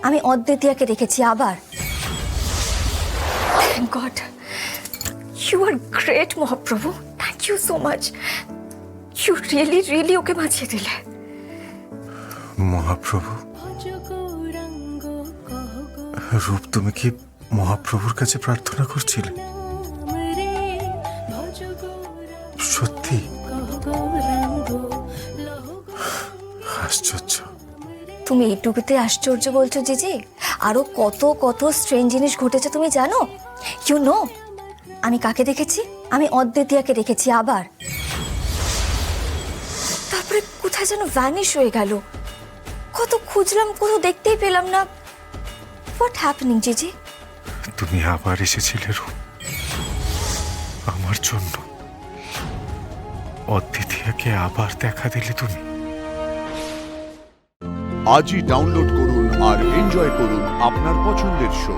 আমি অদ্বিতীয়াকে দেখেছি আবার। Thank God, you are great Mahaprabhu, thank you so much. You really really ওকে বাঁচিয়ে দিলে। মহাপ্রভু, রূপ তুমি কি মহাপ্রভুর কাছে প্রার্থনা করছিলে? সত্যি? আশ্চর্য। তুমি এইটুকুতে আশ্চর্য বলছো জিজি? আরো কত কত স্ট্রেঞ্জ জিনিস ঘটেছে তুমি জানো? ইউ নো আমি কাকে দেখেছি? আমি অদ্বিতীয়াকে দেখেছি আবার। তারপরে কোথায় যেন ভ্যানিশ হয়ে গেল। কত খুঁজলাম, কোথাও দেখতেই পেলাম না। হোয়াট হ্যাপেনিং জিজি? তুমি আবার এসেছিলে রূপ, আমার জন্য। অদ্বিতীয়াকে আবার দেখা দিলে তুমি। আজই ডাউনলোড করুন আর এনজয় করুন আপনার পছন্দের শো।